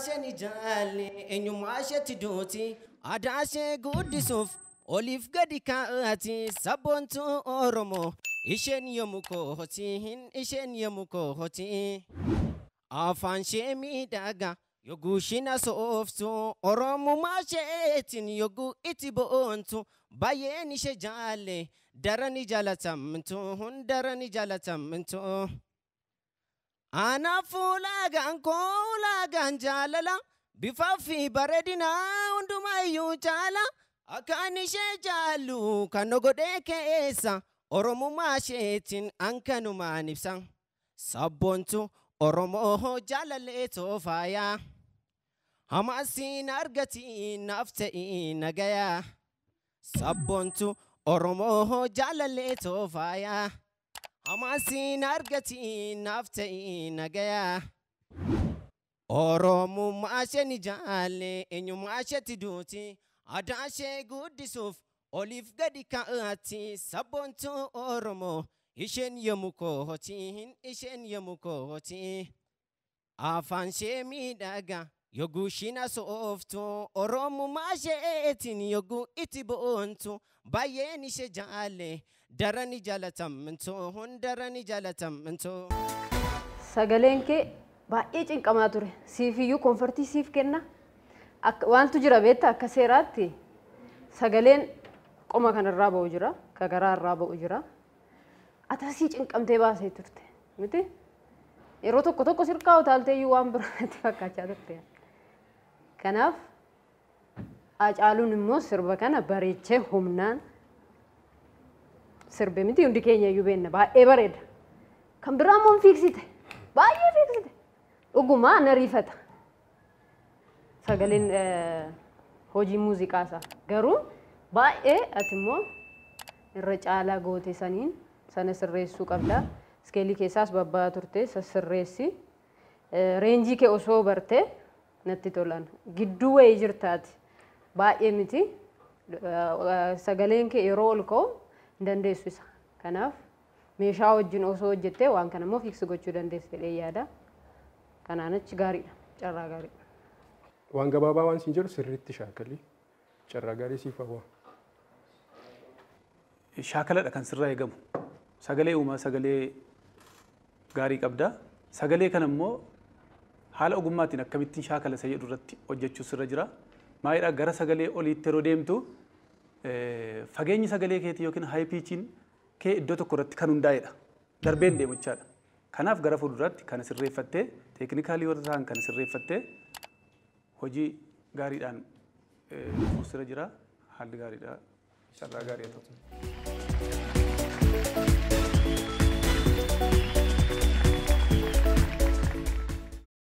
maashee jaalle eenyu maasheetti duuti adaashee guddisuuf oliif gadi kaa'ati sabboontuu Oromoo isheen yommuu kooti isheen yommuu kooti afaan shee miidhagaa yogguu shina sooftu Oromummaa isheetiin yogguu itti boontu baay'een ishee jaalle darani jaalatamtu hundarani jaalatamtu. Ana fuulagaan koolagaan jaalala bifaa fi bareedinaa hundumayyuu jaala akkaan ishee jaallu kan godhee keessa Oromummaa isheetiin ankanumaan ibsa sabboontu Oromoo jaalallee toofaayaa hamaasiin argatiin naaf ta'ii nagayaa sabboontu Oromoo jaalallee toofaayaa. Hamaasiin argatiin naaf ta'ii nagayaa Oromummaa ishee jaalle eenyummaa isheetti duuti aadaa ishee guddisuuf oliif gadi kaa'ati sabboontuu Oromoo isheen yommuu kooti isheen yommuu kooti afaan ishee miidhagaa yogguu shina sooftu Oromummaa isheetiin yogguu itti boontu baay'een ishee jaalle darani jaalatamtu hundarani jaalatamtu. Sagaleen kee baay'ee cinqamaa ture siifiyyuu konfortii siif kenna wantu jira beekta akka seeraatti sagaleen qoma kanarraa ba'u jira ka garaarraa ba'u jira atasii cinqamtee baasee turte miti yeroo tokko tokko sirkaa utaalteeyyuu waan biraatti fakkaachaa turte kanaaf Hacaaluun immoo sirba kana bareechee humnaan sirbe miti hundi keenya iyyuu beenna baay'ee bareeda kan biraa immoo fiiksite baay'ee fiiksite dhugumaa nariifata sagaleen hojii muuziqaa isaa garuu baay'ee ati immoo irra caalaa goote saniin sana sirreessuu qabda iskeelii keessaas babbaa turte sirreessi reenjii kee osoo barte natti tolan gidduu wayii jirtaati baay'ee miti sagaleen kee yeroo ol ka'u dandeessu isa kanaaf meeshaa wajjin osoo hojjettee waan kana immoo fiiksi gochuu dandeessu jedhee yaada kanaan achi gaariidha carraa gaariidha. Waan gabaabaa waan siin jedhu sirriitti shaakali carraa gaarii siif hawwa. Shaakaladha kan sirraa eegamu sagalee uumaa sagalee gaarii qabda sagalee kana immoo haala ogummaatiin akkamittiin shaakala isa jedhu irratti hojjechuu sirra jira maayidhaa gara sagalee oliitti yeroo deemtu fageenyi sagalee keetii yookiin haay piichiin kee iddoo tokko irratti kan hundaa'edha darbeen deemu jechaadha kanaaf gara fuulduraatti kana sirreeffattee teeknikaalii warra ta'an kana sirreeffattee hojii gaariidhaan sirra jira haalli gaariidha carraa gaarii haa ta'u.